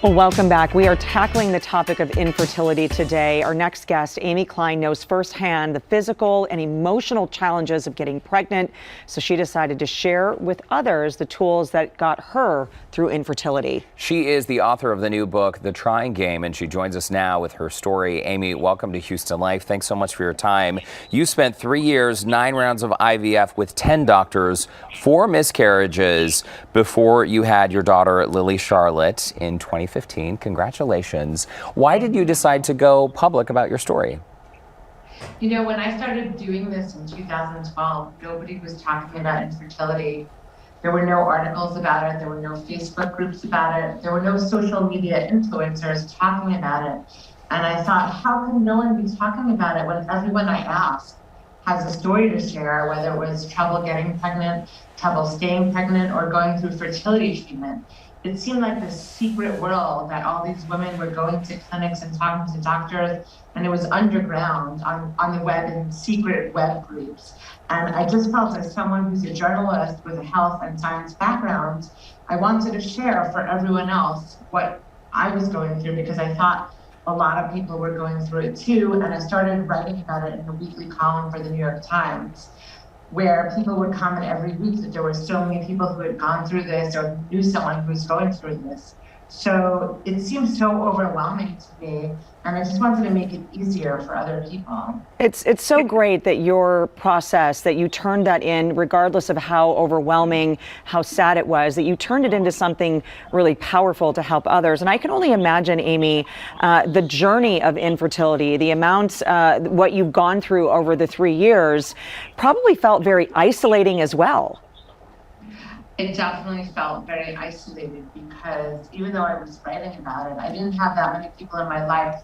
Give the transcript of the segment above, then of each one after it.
Well, welcome back. We are tackling the topic of infertility today. Our next guest, Amy Klein, knows firsthand the physical and emotional challenges of getting pregnant, so she decided to share with others the tools that got her through infertility. She is the author of the new book, The Trying Game, and she joins us now with her story. Amy, welcome to Houston Life. Thanks so much for your time. You spent 3 years, 9 rounds of IVF with 10 doctors, 4 miscarriages before you had your daughter, Lily Charlotte, in 2015. Congratulations. Why did you decide to go public about your story? You know, when I started doing this in 2012, nobody was talking about infertility. There were no articles about it. There were no Facebook groups about it. There were no social media influencers talking about it. And I thought, how can no one be talking about it when everyone I asked has a story to share, whether it was trouble getting pregnant, trouble staying pregnant, or going through fertility treatment. It seemed like this secret world that all these women were going to clinics and talking to doctors, and it was underground on the web in secret web groups. And I just felt, as someone who's a journalist with a health and science background, I wanted to share for everyone else what I was going through, because I thought a lot of people were going through it too. And I started writing about it in a weekly column for the New York Times, where people would comment every week that there were so many people who had gone through this or knew someone who was going through this. So it seemed so overwhelming to me, and I just wanted to make it easier for other people. It's so great that your process, that you turned that in, regardless of how overwhelming, how sad it was, that you turned it into something really powerful to help others. And I can only imagine, Amy, the journey of infertility, the amounts, what you've gone through over the 3 years, probably felt very isolating as well. It definitely felt very isolated, because even though I was writing about it, I didn't have that many people in my life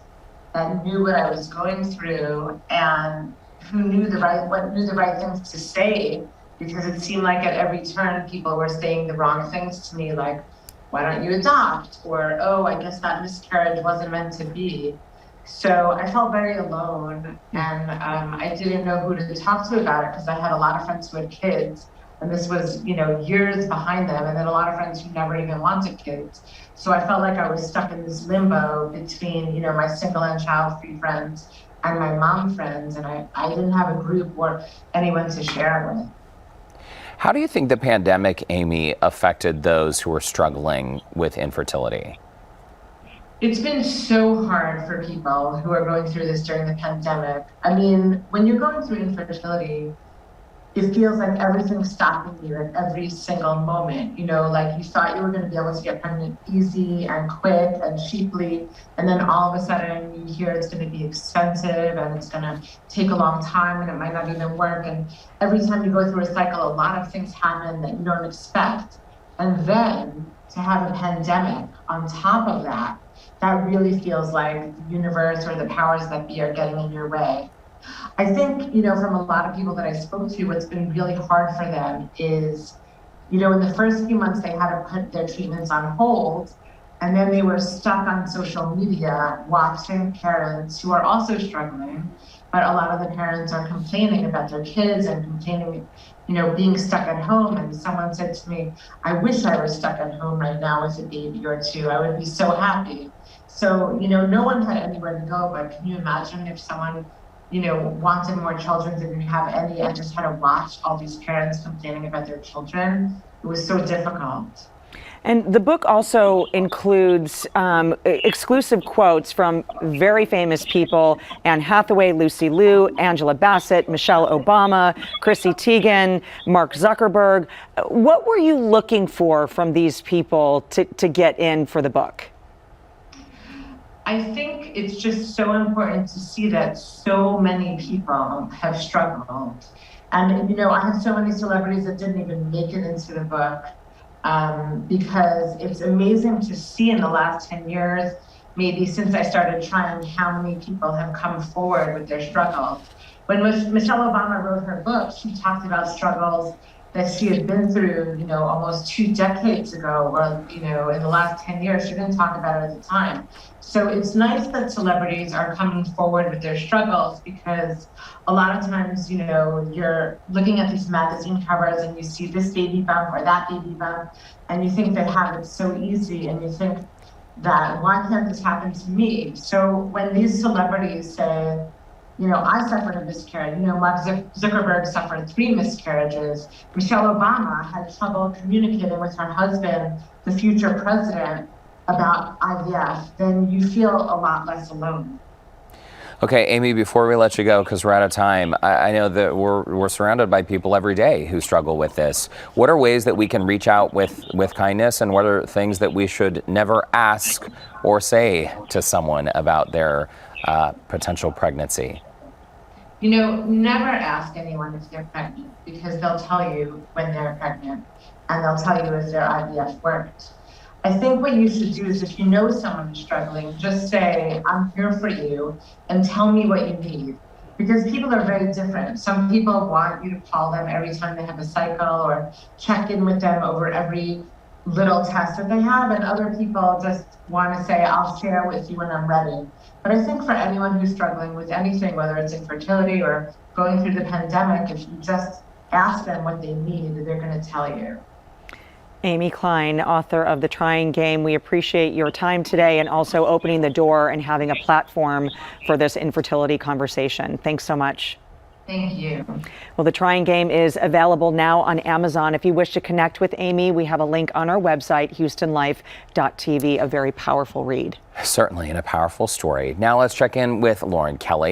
that knew what I was going through and who knew the right things to say, because it seemed like at every turn people were saying the wrong things to me, like, why don't you adopt? Or, oh, I guess that miscarriage wasn't meant to be. So I felt very alone, and I didn't know who to talk to about it, because I had a lot of friends who had kids. And this was, you know, years behind them, and then a lot of friends who never even wanted kids. So I felt like I was stuck in this limbo between, you know, my single and child-free friends and my mom friends, and I didn't have a group or anyone to share it with. How do you think the pandemic, Amy, affected those who are struggling with infertility? It's been so hard for people who are going through this during the pandemic. I mean, when you're going through infertility, it feels like everything's stopping you at every single moment. You know, like you thought you were going to be able to get pregnant easy and quick and cheaply, and then all of a sudden you hear it's going to be expensive and it's going to take a long time and it might not even work. And every time you go through a cycle, a lot of things happen that you don't expect. And then to have a pandemic on top of that, that really feels like the universe or the powers that be are getting in your way. I think, you know, from a lot of people that I spoke to, what's been really hard for them is, you know, in the first few months, they had to put their treatments on hold, and then they were stuck on social media watching parents who are also struggling, but a lot of the parents are complaining about their kids and complaining, you know, being stuck at home. And someone said to me, I wish I were stuck at home right now with a baby or two. I would be so happy. So, you know, no one had anywhere to go, but can you imagine if someone, you know, wanted more children, didn't have any, and just had to watch all these parents complaining about their children? It was so difficult. And the book also includes exclusive quotes from very famous people: Anne Hathaway, Lucy Liu, Angela Bassett, Michelle Obama, Chrissy Teigen, Mark Zuckerberg. What were you looking for from these people to get in for the book? I think it's just so important to see that so many people have struggled. And, you know, I have so many celebrities that didn't even make it into the book, because it's amazing to see in the last 10 years, maybe since I started trying, how many people have come forward with their struggles. When Michelle Obama wrote her book, she talked about struggles that she had been through, you know, almost 2 decades ago, or, you know, in the last 10 years. She didn't talk about it at the time. So it's nice that celebrities are coming forward with their struggles, because a lot of times, you know, you're looking at these magazine covers and you see this baby bump or that baby bump, and you think they have it so easy, and you think, that, why can't this happen to me? So when these celebrities say, you know, I suffered a miscarriage, you know, Mark Zuckerberg suffered 3 miscarriages, Michelle Obama had trouble communicating with her husband, the future president, about IVF, then you feel a lot less alone. Okay, Amy, before we let you go, because we're out of time, I know that we're surrounded by people every day who struggle with this. What are ways that we can reach out with kindness, and what are things that we should never ask or say to someone about their potential pregnancy? You know, never ask anyone if they're pregnant, because they'll tell you when they're pregnant, and they'll tell you if their IVF worked. I think what you should do is, if you know someone is struggling, just say, I'm here for you, and tell me what you need. Because people are very different. Some people want you to call them every time they have a cycle, or check in with them over every little test that they have, and other people just want to say, I'll share with you when I'm ready. But I think for anyone who's struggling with anything, whether it's infertility or going through the pandemic, if you just ask them what they need, they're going to tell you. Amy Klein, author of The Trying Game, we appreciate your time today and also opening the door and having a platform for this infertility conversation. Thanks so much. Thank you. Well, The Trying Game is available now on Amazon. If you wish to connect with Amy, we have a link on our website, HoustonLife.tv, a very powerful read. Certainly, and a powerful story. Now let's check in with Lauren Kelly.